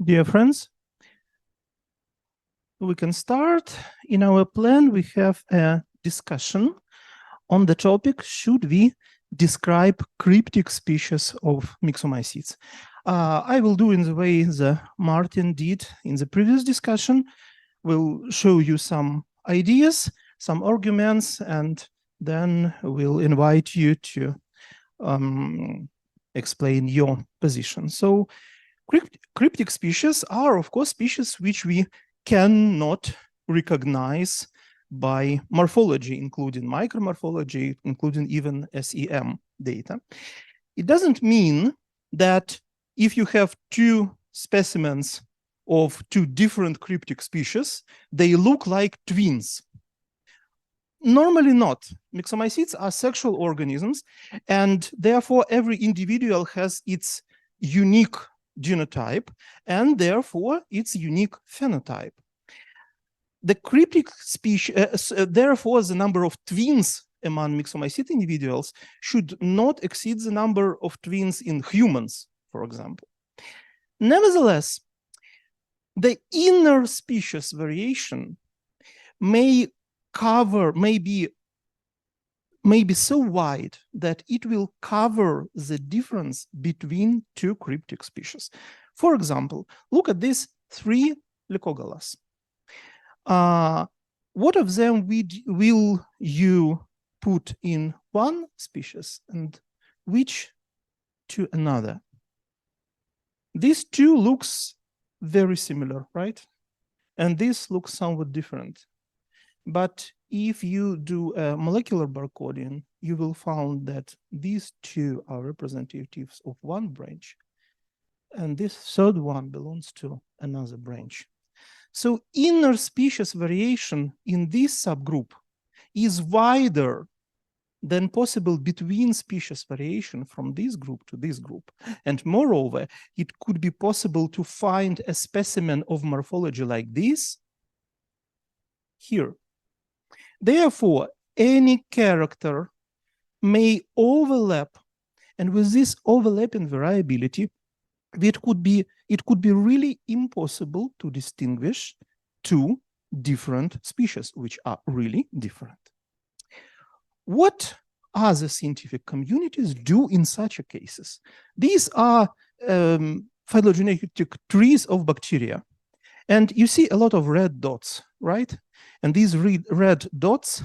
Dear friends, we can start. In our plan, we have a discussion on the topic, should we describe cryptic species of myxomycetes? I will do in the way that Martin did in the previous discussion. We'll show you some ideas, some arguments, and then we'll invite you to explain your position. So cryptic species are, of course, species which we cannot recognize by morphology, including micromorphology, including even SEM data. It doesn't mean that if you have two specimens of two different cryptic species, they look like twins. Normally not. Myxomycetes are sexual organisms, and therefore every individual has its unique genotype, and therefore its unique phenotype. The cryptic species, therefore, the number of twins among myxomycete individuals should not exceed the number of twins in humans, for example. Nevertheless, the inner species variation may be so wide that it will cover the difference between two cryptic species. For example, look at these three leucogallas. What of them will you put in one species and which to another? These two looks very similar, right? And this looks somewhat different. But if you do a molecular barcoding, you will find that these two are representatives of one branch, and this third one belongs to another branch. So inner species variation in this subgroup is wider than possible between species variation from this group to this group. And moreover, it could be possible to find a specimen of morphology like this here. Therefore, any character may overlap, and with this overlapping variability, it could be really impossible to distinguish two different species, which are really different. What other scientific communities do in such cases? These are phylogenetic trees of bacteria. And you see a lot of red dots, right? And these red dots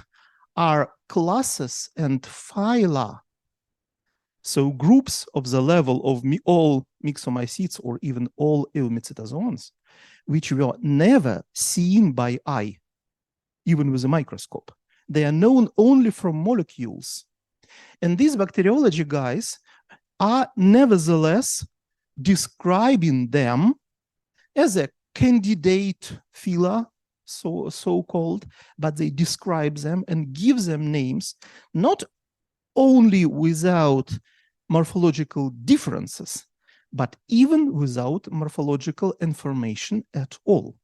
are classes and phyla. So groups of the level of all myxomycetes or even all eumycetozoans, which were never seen by eye, even with a microscope. They are known only from molecules. And these bacteriology guys are nevertheless describing them as a candidate phyla, so-called, but they describe them and give them names, not only without morphological differences, but even without morphological information at all.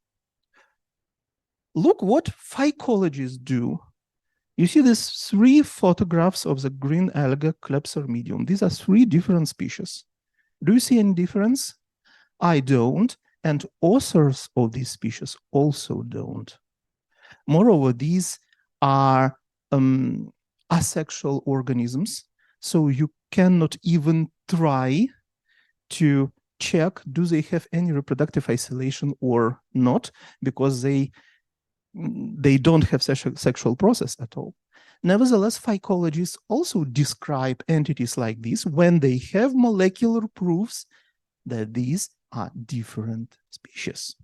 Look what phycologists do. You see these three photographs of the green alga Klebsiella. These are three different species. Do you see any difference? I don't. And authors of these species also don't. Moreover, these are asexual organisms, so you cannot even try to check do they have any reproductive isolation or not, because they don't have sexual process at all. Nevertheless, phycologists also describe entities like this when they have molecular proofs that these are different species.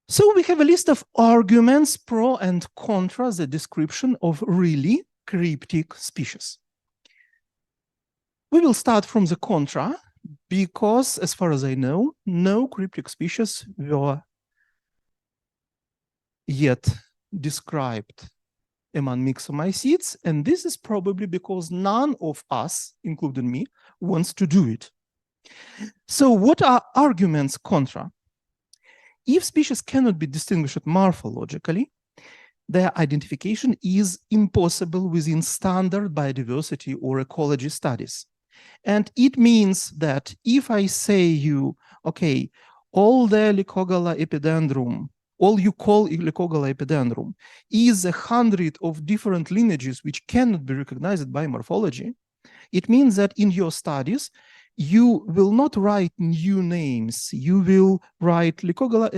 So we have a list of arguments pro and contra the description of really cryptic species. We will start from the contra because, as far as I know, no cryptic species were yet described among myxomycetes, and this is probably because none of us, including me, wants to do it. So what are arguments contra? If species cannot be distinguished morphologically, their identification is impossible within standard biodiversity or ecology studies. And it means that if I say you, okay, all the Lycogala epidendrum, all you call Lycogala epidendrum is 100 of different lineages which cannot be recognized by morphology, it means that in your studies, you will not write new names. You will write Lycogala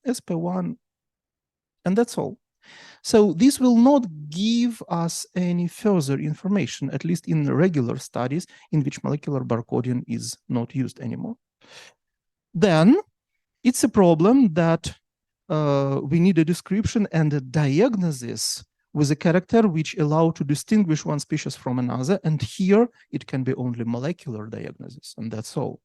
SP1, and that's all. So this will not give us any further information, at least in regular studies in which molecular barcoding is not used anymore. Then it's a problem that we need a description and a diagnosis with a character which allow to distinguish one species from another. And here it can be only molecular diagnosis, and that's all.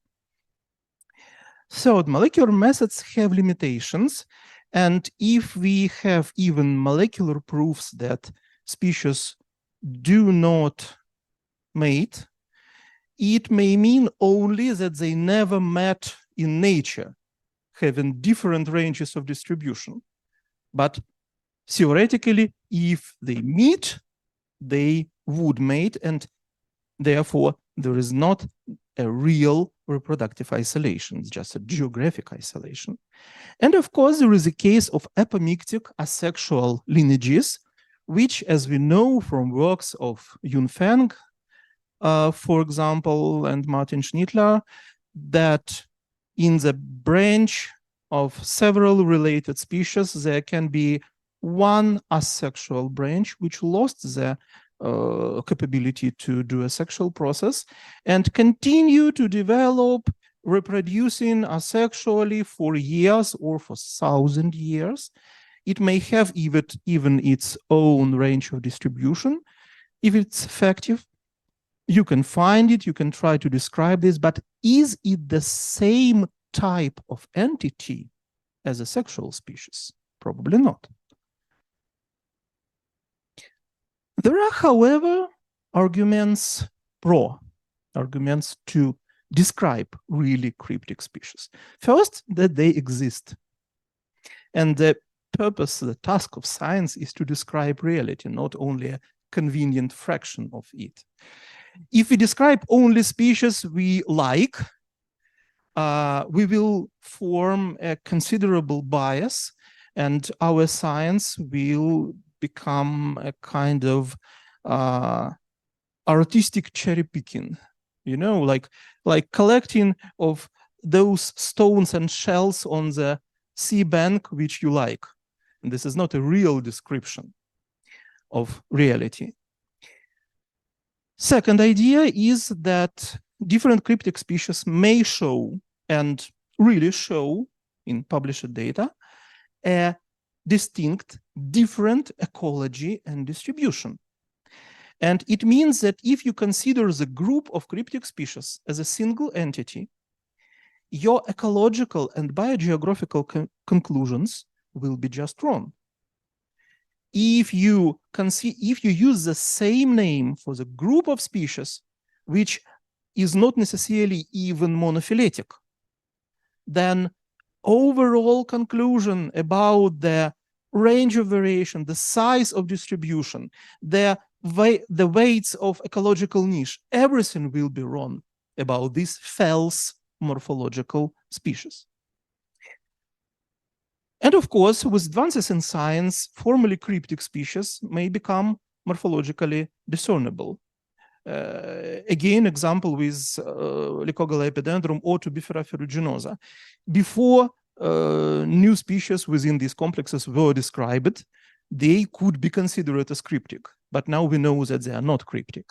So molecular methods have limitations. And if we have even molecular proofs that species do not mate, it may mean only that they never met in nature, having different ranges of distribution. But theoretically, if they meet, they would mate, and therefore there is not a real reproductive isolation, it's just a geographic isolation. And of course, there is a case of apomictic asexual lineages, which, as we know from works of Yunfeng, for example, and Martin Schnittler, that in the branch of several related species, there can be one asexual branch which lost the capability to do a sexual process and continue to develop, reproducing asexually for years or for 1,000 years. It may have even its own range of distribution. If it's effective, you can find it, you can try to describe this, but is it the same type of entity as a sexual species? Probably not. There are, however, arguments to describe really cryptic species. First, that they exist. And the purpose, the task of science is to describe reality, not only a convenient fraction of it. If we describe only species we like, we will form a considerable bias, and our science will become a kind of artistic cherry picking, you know, like collecting of those stones and shells on the sea bank which you like. And this is not a real description of reality. Second idea is that different cryptic species may show, and really show in published data, a distinct, different ecology and distribution. And it means that if you consider the group of cryptic species as a single entity, your ecological and biogeographical conclusions will be just wrong. If you use the same name for the group of species, which is not necessarily even monophyletic, then overall conclusion about the range of variation, the size of distribution, the weights of ecological niche, everything will be wrong about these false morphological species. And of course, with advances in science, formerly cryptic species may become morphologically discernible. Again, example with Lycogala epidendrum or Tubifera ferruginosa. Before new species within these complexes were described, they could be considered as cryptic. But now we know that they are not cryptic.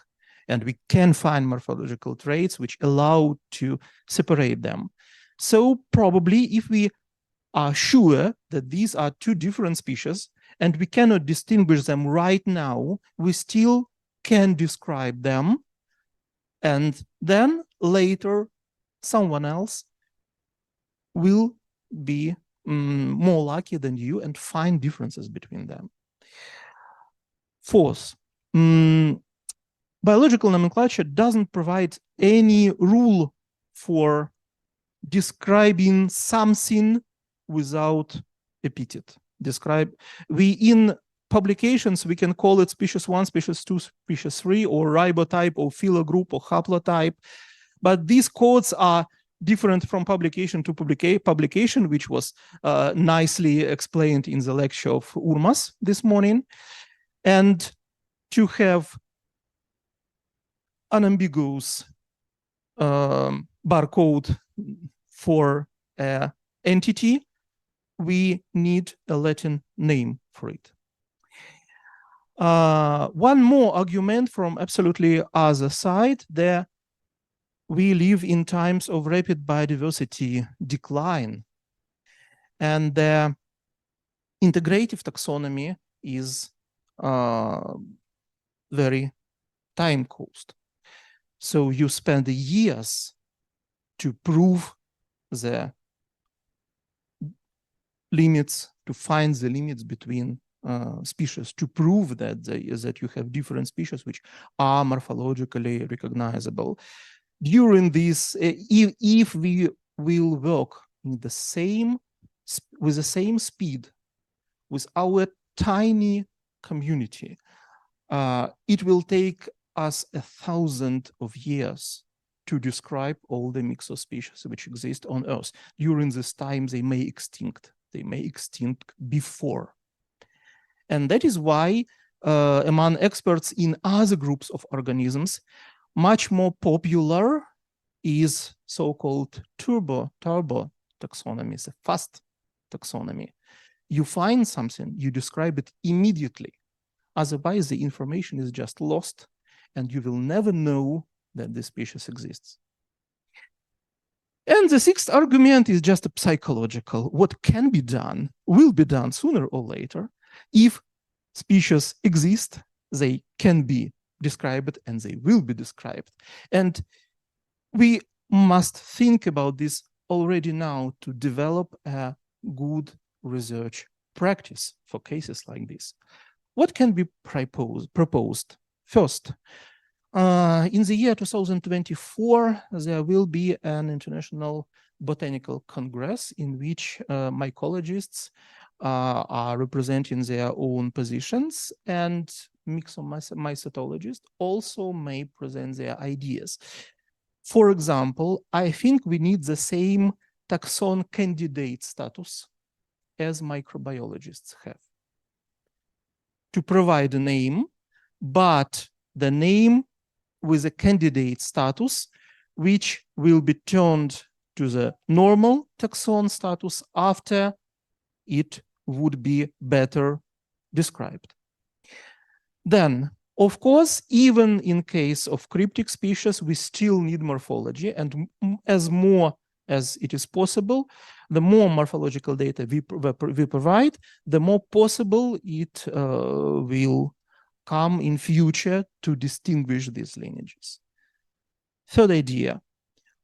And we can find morphological traits which allow to separate them. So probably if we are sure that these are two different species and we cannot distinguish them right now, we still can describe them, and then later someone else will be more lucky than you and find differences between them. Fourth, biological nomenclature doesn't provide any rule for describing something without epithet. In publications, we can call it species 1, species 2, species 3, or ribotype, or phylogroup, or haplotype. But these codes are different from publication to publication, which was nicely explained in the lecture of Urmas this morning. And to have unambiguous barcode for an entity, we need a Latin name for it. One more argument from absolutely other side, there we live in times of rapid biodiversity decline, and the integrative taxonomy is very time cost. So you spend years to prove the limits, to find the limits between species, to prove that that you have different species which are morphologically recognizable. During this, if we will work in the same with the same speed with our tiny community, it will take us 1,000 of years to describe all the mix of species which exist on Earth. During this time, they may extinct. They may extinct before. And that is why, among experts in other groups of organisms, much more popular is so-called turbo taxonomy, the fast taxonomy. You find something, you describe it immediately. Otherwise, the information is just lost, and you will never know that the species exists. And the sixth argument is just a psychological. What can be done will be done sooner or later. If species exist, they can be described and they will be described. And we must think about this already now to develop a good research practice for cases like this. What can be proposed? First, in the year 2024, there will be an international botanical congress in which mycologists are representing their own positions, and mycetologists also may present their ideas. For example, I think we need the same taxon candidate status as microbiologists have, to provide a name, but the name with a candidate status, which will be turned to the normal taxon status after it would be better described. Then, of course, even in case of cryptic species, we still need morphology, and as more as it is possible, the more morphological data we provide, the more possible it will come in future to distinguish these lineages. Third idea,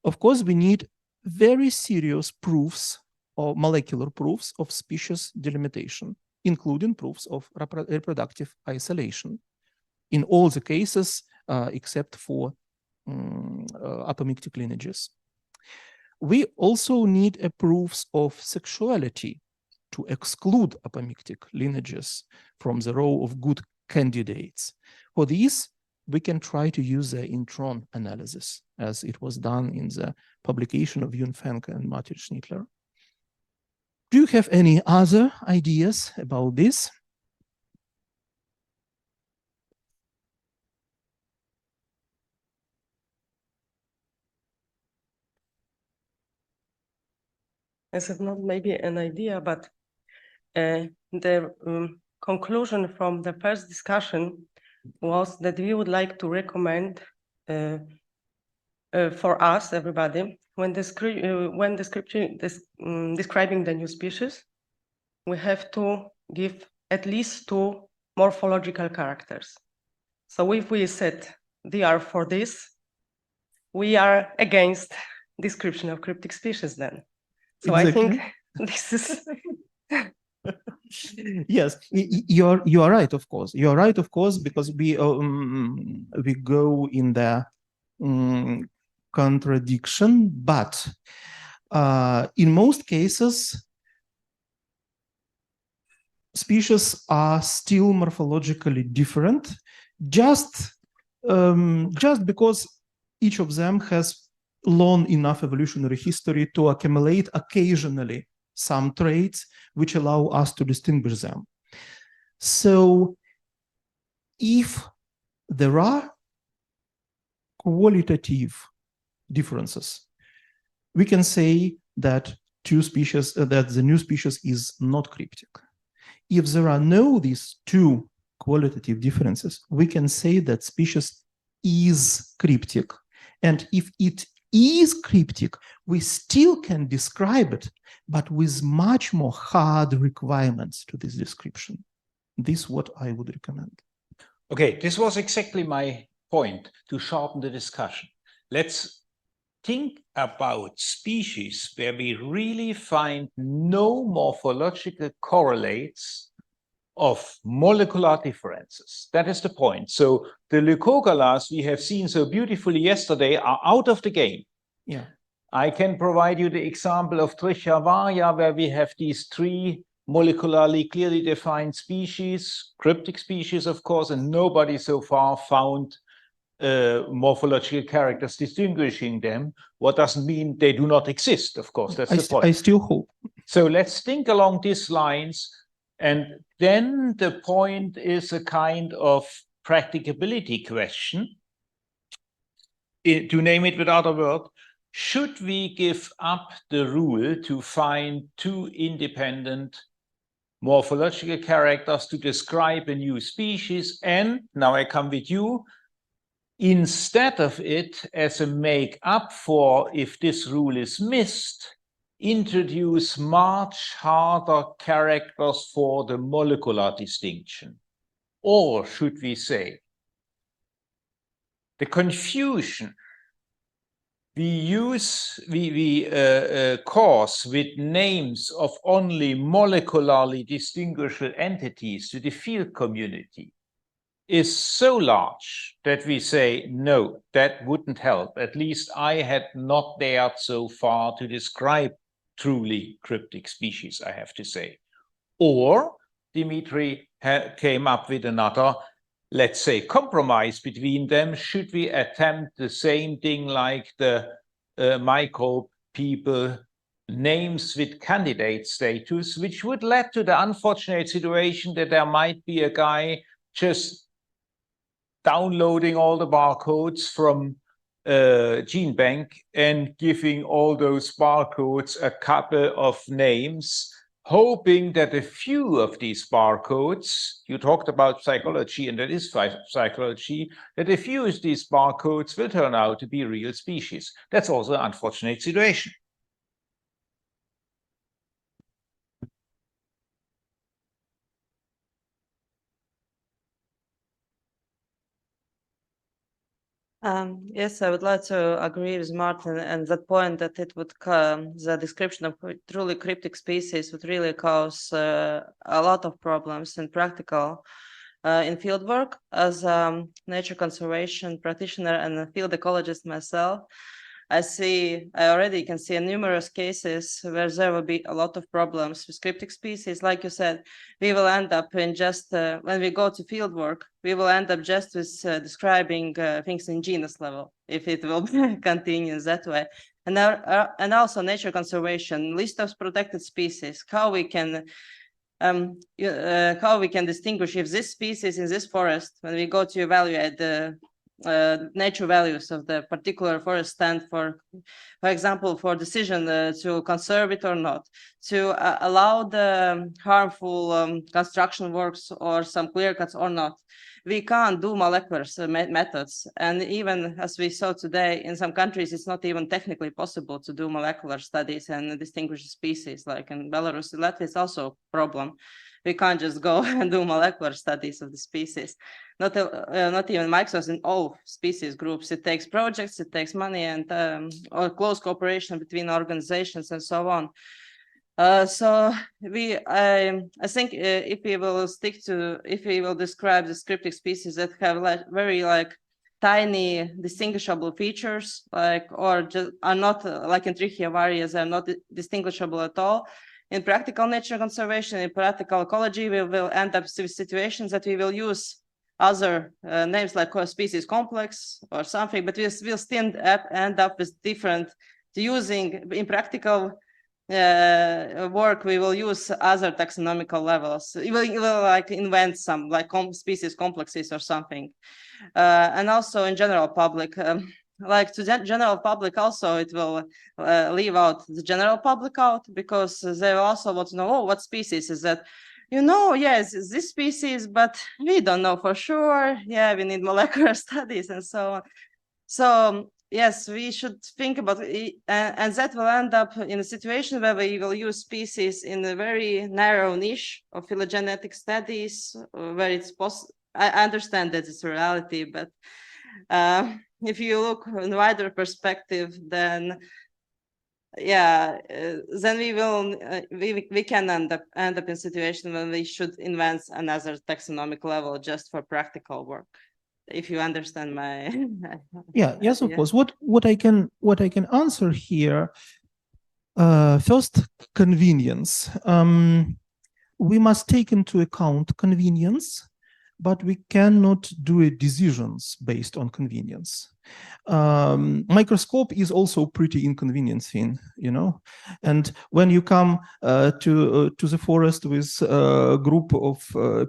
of course, we need very serious proofs or molecular proofs of species delimitation, including proofs of reproductive isolation in all the cases except for apomictic lineages. We also need proofs of sexuality to exclude apomictic lineages from the row of good candidates. For this, we can try to use the intron analysis, as it was done in the publication of Yun Feng and Martin Schnittler. Do you have any other ideas about this? This is not maybe an idea, but the conclusion from the first discussion was that we would like to recommend for us, everybody, when describing the new species, we have to give at least 2 morphological characters. So if we said they are for this, we are against description of cryptic species then. So exactly. I think this is... Yes, you are right, of course. You are right, of course, because we go in the contradiction, but in most cases, species are still morphologically different, just because each of them has long enough evolutionary history to accumulate occasionally some traits which allow us to distinguish them. So if there are qualitative differences, we can say that that the new species is not cryptic. If there are no these two qualitative differences, we can say that species is cryptic. And if it is cryptic, we still can describe it, but with much more hard requirements to this description. This is what I would recommend. Okay, this was exactly my point, to sharpen the discussion. Let's think about species where we really find no morphological correlates of molecular differences. That is the point. So the leucogalas we have seen so beautifully yesterday are out of the game. Yeah. I can provide you the example of Trichia varia, where we have these three molecularly clearly defined species, cryptic species, of course, and nobody so far found morphological characters distinguishing them. What doesn't mean they do not exist, of course, that's the point. I still hope. So let's think along these lines, and then the point is a kind of practicability question. To name it with other words, should we give up the rule to find two independent morphological characters to describe a new species, and now I come with you, instead of it, as a make-up for if this rule is missed, introduce much harder characters for the molecular distinction? Or should we say, the confusion we cause with names of only molecularly distinguishable entities to the field community is so large that we say, no, that wouldn't help. At least I had not dared so far to describe truly cryptic species, I have to say. Or Dimitri came up with another, let's say, compromise between them. Should we attempt the same thing like the microbe people, names with candidate status, which would lead to the unfortunate situation that there might be a guy just downloading all the barcodes from GeneBank and giving all those barcodes a couple of names, hoping that a few of these barcodes, you talked about psychology, and that is psychology, that a few of these barcodes will turn out to be real species. That's also an unfortunate situation. Yes, I would like to agree with Martin and that point that it would the description of truly cryptic species would really cause a lot of problems in practical in fieldwork. As a nature conservation practitioner and a field ecologist myself, I already can see numerous cases where there will be a lot of problems with cryptic species. Like you said, we will end up in just, when we go to field work, we will end up just with describing things in genus level, if it will continue that way. And also nature conservation, list of protected species, how we can distinguish if this species in this forest, when we go to evaluate the nature values of the particular forest stand for example, for decision to conserve it or not, to allow the harmful construction works or some clear cuts or not. We can't do molecular methods. And even as we saw today, in some countries, it's not even technically possible to do molecular studies and distinguish species. Like in Belarus, Latvia is also a problem. We can't just go and do molecular studies of the species. Not even micros in all species groups. It takes projects, it takes money, and or close cooperation between organizations and so on. So I think if we will describe the cryptic species that have very tiny distinguishable features, or just are not like in Trichia varias, are not distinguishable at all. in practical nature conservation, in practical ecology, we will end up with situations that we will use other names like species complex or something, but we'll still end up with different using in practical work. We will use other taxonomical levels. We will like invent some like species complexes or something, and also in general public. Like to the general public also, it will leave out the general public out, because they also want to know, oh, what species is that? Yes, it's this species, but we don't know for sure. Yeah, we need molecular studies and so on. So yes, we should think about it, and that will end up in a situation where we will use species in a very narrow niche of phylogenetic studies, where it's possible. I understand that it's a reality, but if you look in a wider perspective, then then we will we can end up in a situation when we should invent another taxonomic level just for practical work. If you understand my yes, of course. What I can answer here, first, convenience. We must take into account convenience, but we cannot do decisions based on convenience. Microscope is also a pretty inconvenient thing, and when you come to the forest with a group of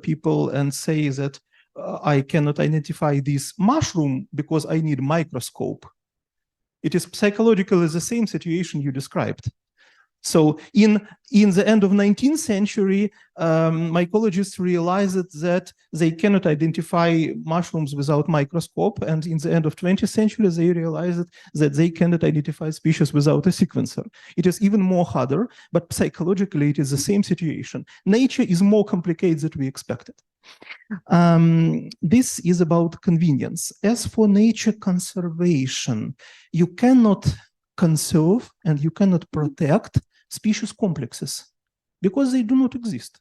people and say that I cannot identify this mushroom because I need microscope, it is psychologically the same situation you described. So in the end of 19th century, mycologists realized that they cannot identify mushrooms without microscope. And in the end of 20th century, they realized that they cannot identify species without a sequencer. It is even more harder, but psychologically, it is the same situation. Nature is more complicated than we expected. This is about convenience. As for nature conservation, you cannot conserve and you cannot protect species complexes because they do not exist.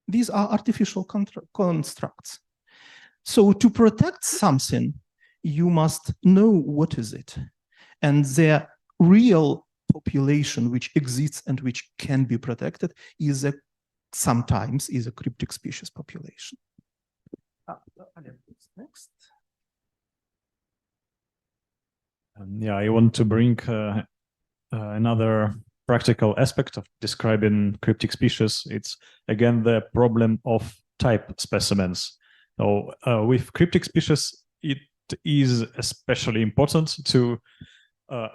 These are artificial constructs. So to protect something, you must know what is it. And the real population which exists and which can be protected is sometimes a cryptic species population. Next. I want to bring another practical aspect of describing cryptic species. It's again the problem of type specimens. So with cryptic species, it is especially important to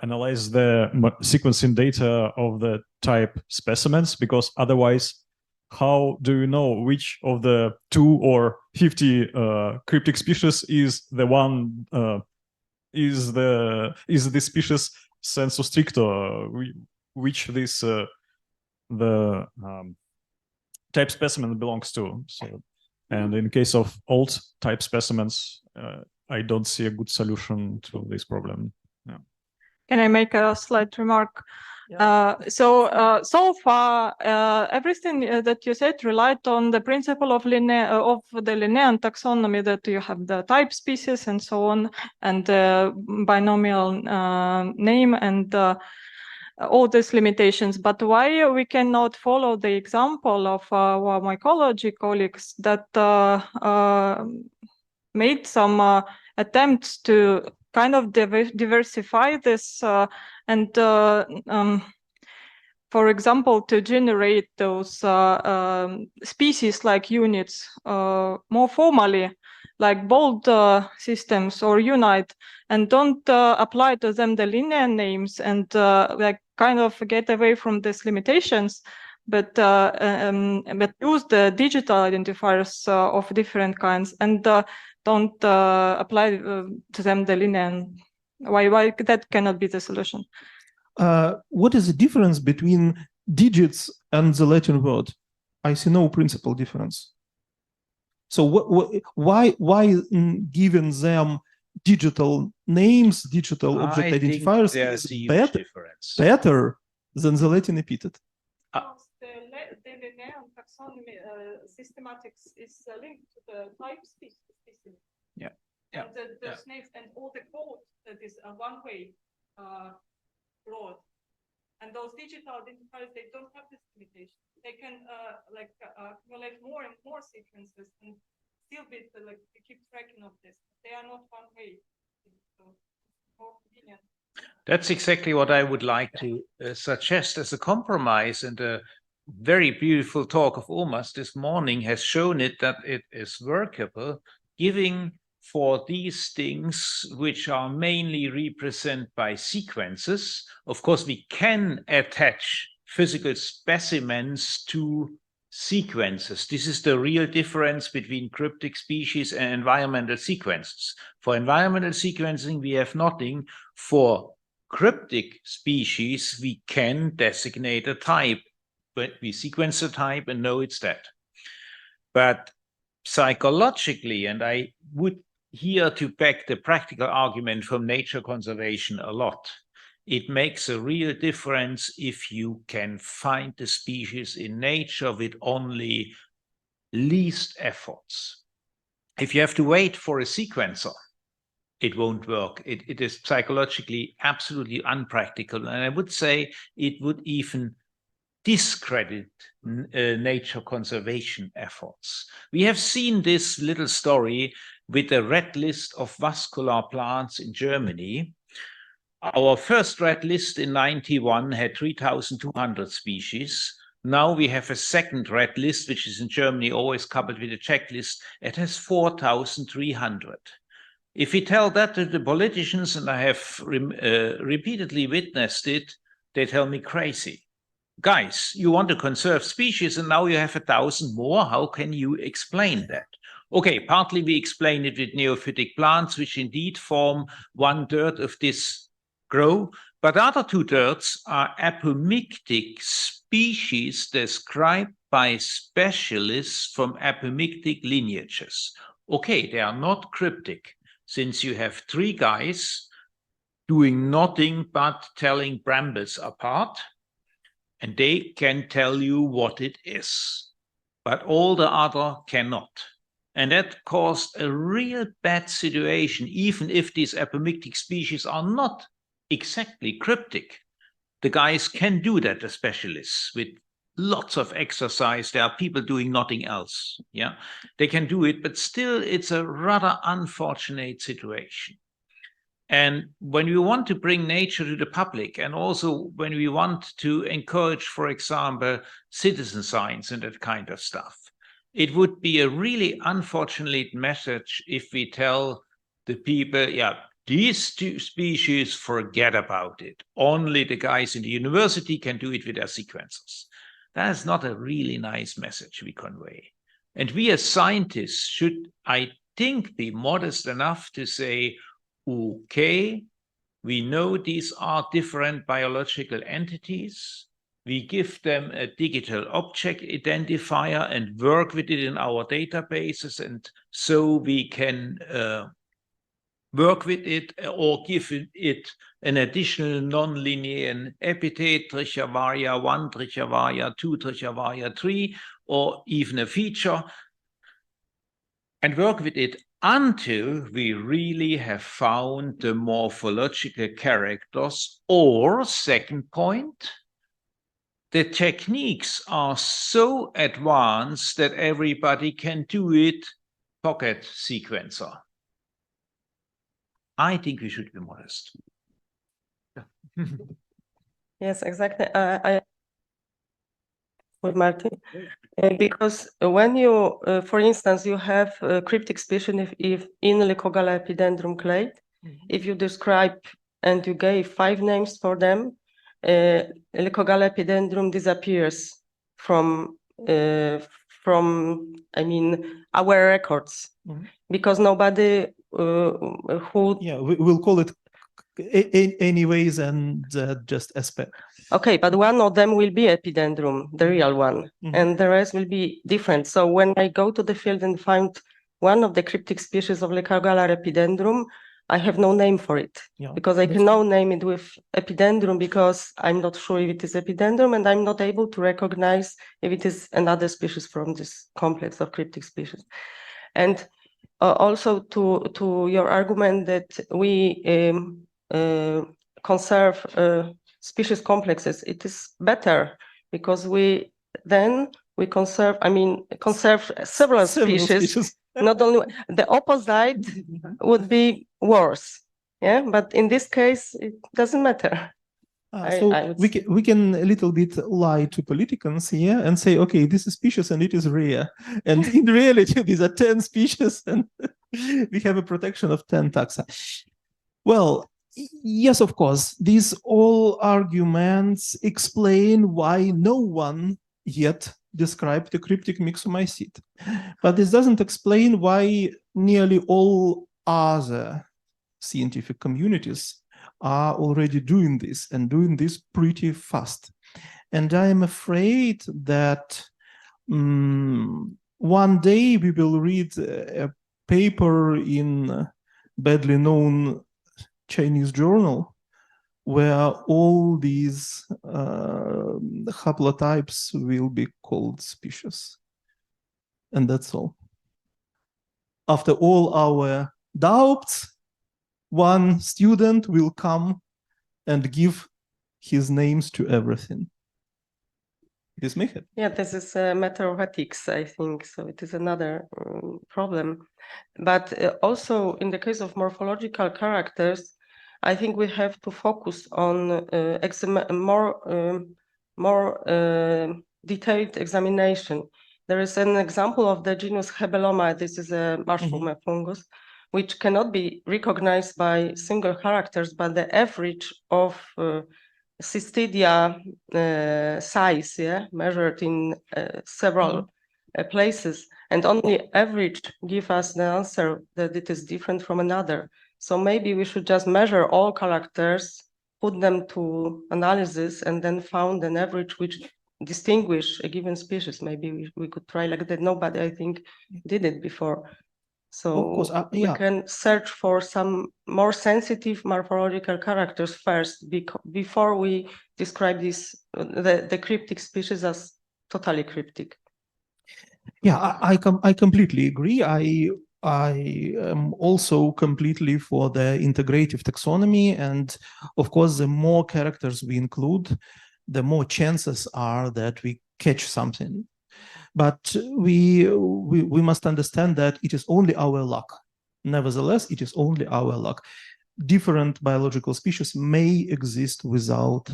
analyze the sequencing data of the type specimens, because otherwise, how do you know which of the 2 or 50 cryptic species is the one is the species sensu stricto, which this the type specimen belongs to? So, and in case of old type specimens, I don't see a good solution to this problem. Yeah. Can I make a slight remark? Yeah. So far, everything that you said relied on the principle of the Linnaean taxonomy, that you have the type species and so on, and binomial name and all these limitations. But why we cannot follow the example of our mycology colleagues that made some attempts to kind of diversify this and for example, to generate those species-like units more formally, like bold systems or unite, and don't apply to them the linear names and like kind of get away from these limitations, but use the digital identifiers of different kinds and don't apply to them the linear. Why that cannot be the solution? What is the difference between digits and the Latin word? I see no principal difference. So why giving them digital names, digital object identifiers is better than the Latin epithet? The Linnaean taxonomy systematics is linked to the type species. Yeah. And the snakes and all the code that is one way broad. And those digital identifiers, they don't have this limitation. They can accumulate more and more sequences and still be keep tracking of this. They are not one way. So more convenient. That's exactly what I would like to suggest as a compromise, and a very beautiful talk of Omas this morning has shown it that it is workable, giving for these things which are mainly represented by sequences. Of course, we can attach physical specimens to sequences. This is the real difference between cryptic species and environmental sequences. For environmental sequencing, we have nothing. For cryptic species, we can designate a type, but we sequence the type and know it's that. But psychologically, and I would here to back the practical argument from nature conservation a lot, it makes a real difference if you can find the species in nature with only least efforts. If you have to wait for a sequencer, it won't work. It is psychologically absolutely unpractical. And I would say it would even discredit nature conservation efforts. We have seen this little story with the red list of vascular plants in Germany. Our first red list in 91 had 3,200 species. Now we have a second red list, which is in Germany always coupled with a checklist. It has 4,300. If we tell that to the politicians, and I have repeatedly witnessed it, they tell me crazy. Guys, you want to conserve species and now you have 1,000 more. How can you explain that? Okay, partly we explain it with neophytic plants, which indeed form 1/3 of this grow, but other 2/3 are apomictic species described by specialists from apomictic lineages. Okay, they are not cryptic, since you have 3 guys doing nothing but telling brambles apart, and they can tell you what it is, but all the other cannot. And that caused a real bad situation, even if these apomictic species are not exactly cryptic. The guys can do that, the specialists, with lots of exercise. There are people doing nothing else. Yeah, they can do it, but still it's a rather unfortunate situation. And when we want to bring nature to the public, and also when we want to encourage, for example, citizen science and that kind of stuff, it would be a really unfortunate message if we tell the people, yeah, these 2 species, forget about it. Only the guys in the university can do it with their sequencers. That is not a really nice message we convey. And we as scientists should, I think, be modest enough to say, okay, we know these are different biological entities. We give them a digital object identifier and work with it in our databases, and so we can work with it or give it an additional non-linear epithet, Trichavaria 1, Trichavaria 2, Trichavaria 3, or even a feature, and work with it until we really have found the morphological characters. Or, second point, the techniques are so advanced that everybody can do it, pocket sequencer. I think we should be modest. Yes, exactly. I with Martin, because when you, for instance, you have cryptic species if in Lycogala epidendrum clade, if you describe and you gave 5 names for them, Lycogala epidendrum disappears from I mean our records, because nobody who we'll call it anyways, and just aspect. Okay, but one of them will be epidendrum, the real one, and the rest will be different. So when I go to the field and find one of the cryptic species of Lycogala epidendrum, I have no name for it, because I cannot name it with epidendrum, because I'm not sure if it is epidendrum, and I'm not able to recognize if it is another species from this complex of cryptic species. And also to your argument that we conserve species complexes, it is better because we conserve, conserve several species. Not only the opposite would be worse. Yeah, but in this case, it doesn't matter. So we can a little bit lie to politicians here and say, okay, this is species and it is rare. And in reality, these are 10 species and we have a protection of 10 taxa. Well, yes, of course, these all arguments explain why no one yet described the cryptic myxomycete. But this doesn't explain why nearly all other scientific communities are already doing this and doing this pretty fast. And I am afraid that one day we will read a paper in a badly known Chinese journal where all these haplotypes will be called species. And that's all. After all our doubts, one student will come and give his names to everything. This may happen. Yeah, this is a matter of ethics, I think. So it is another problem. But also in the case of morphological characters, I think we have to focus on more detailed examination. There is an example of the genus Hebeloma. This is a mushroom fungus, which cannot be recognized by single characters, but the average of cystidia size, measured in several places, and only average give us the answer that it is different from another. So maybe we should just measure all characters, put them to analysis, and then found an average which distinguish a given species. Maybe we could try like that. Nobody, I think, did it before. So we can search for some more sensitive morphological characters first before we describe the cryptic species as totally cryptic. Yeah, I completely agree. I am also completely for the integrative taxonomy, and of course, the more characters we include, the more chances are that we catch something. But we must understand that it is only our luck. Nevertheless, it is only our luck. Different biological species may exist without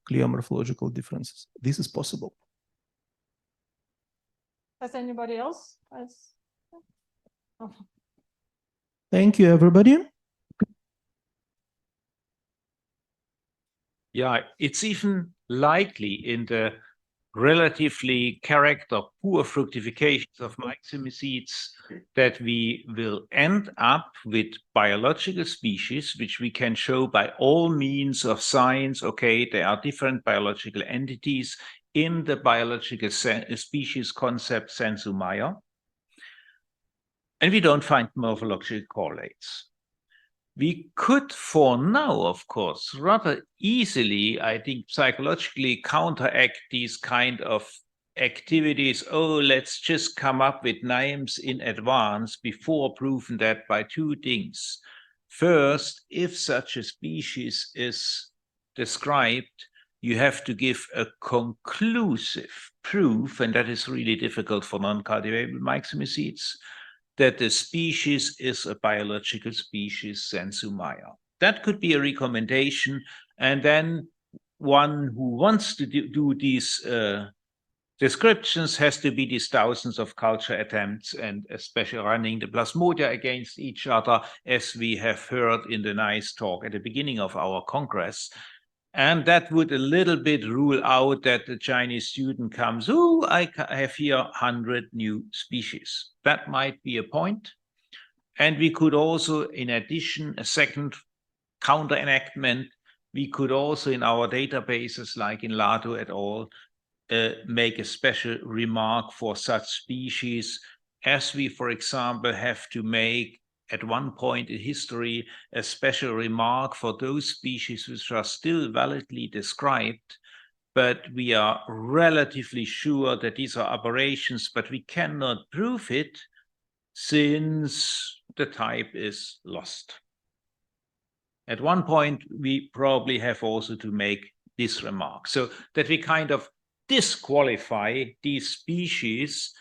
clear morphological differences. This is possible. Has anybody else? Oh. Thank you, everybody. Yeah, it's even likely in the relatively character poor fructifications of myxomycetes that we will end up with biological species, which we can show by all means of science. Okay, there are different biological entities in the biological species concept sensu maior, and we don't find morphological correlates. We could, for now, of course, rather easily, I think, psychologically counteract these kind of activities. Oh, let's just come up with names in advance before proving that by two things. First, if such a species is described, you have to give a conclusive proof, and that is really difficult for non-cultivable myxomycetes, that the species is a biological species sensu maior. That could be a recommendation. And then one who wants to do these descriptions has to be these thousands of culture attempts, and especially running the plasmodia against each other, as we have heard in the nice talk at the beginning of our Congress. And that would a little bit rule out that the Chinese student comes, oh, I have here 100 new species. That might be a point. And we could also, in addition, a second counter enactment, we could also in our databases, like in Lado et al., make a special remark for such species, as we, for example, have to make at one point in history a special remark for those species which are still validly described, but we are relatively sure that these are aberrations, but we cannot prove it since the type is lost. At one point, we probably have also to make this remark, so that we kind of disqualify these species,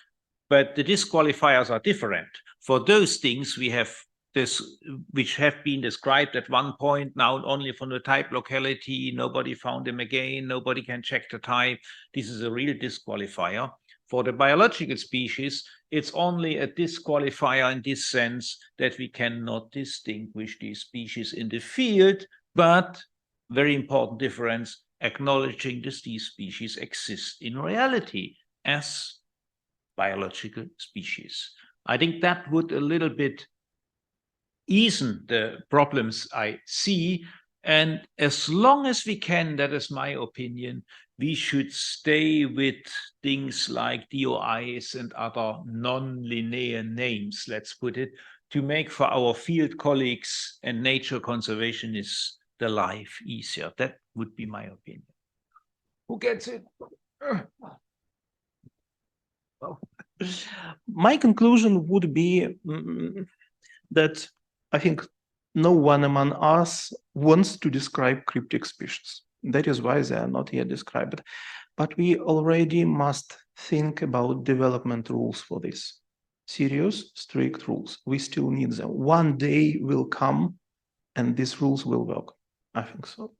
but the disqualifiers are different. For those things we have this, which have been described at one point, now only from the type locality, nobody found them again, nobody can check the type. This is a real disqualifier. For the biological species, it's only a disqualifier in this sense that we cannot distinguish these species in the field, but very important difference, acknowledging that these species exist in reality as biological species. I think that would a little bit ease the problems I see. And as long as we can, that is my opinion, we should stay with things like DOIs and other non-linear names, let's put it, to make for our field colleagues and nature conservationists the life easier. That would be my opinion. Who gets it? My conclusion would be that I think no one among us wants to describe cryptic species. That is why they are not yet described. But we already must think about development rules for this. Serious, strict rules. We still need them. One day will come and these rules will work. I think so.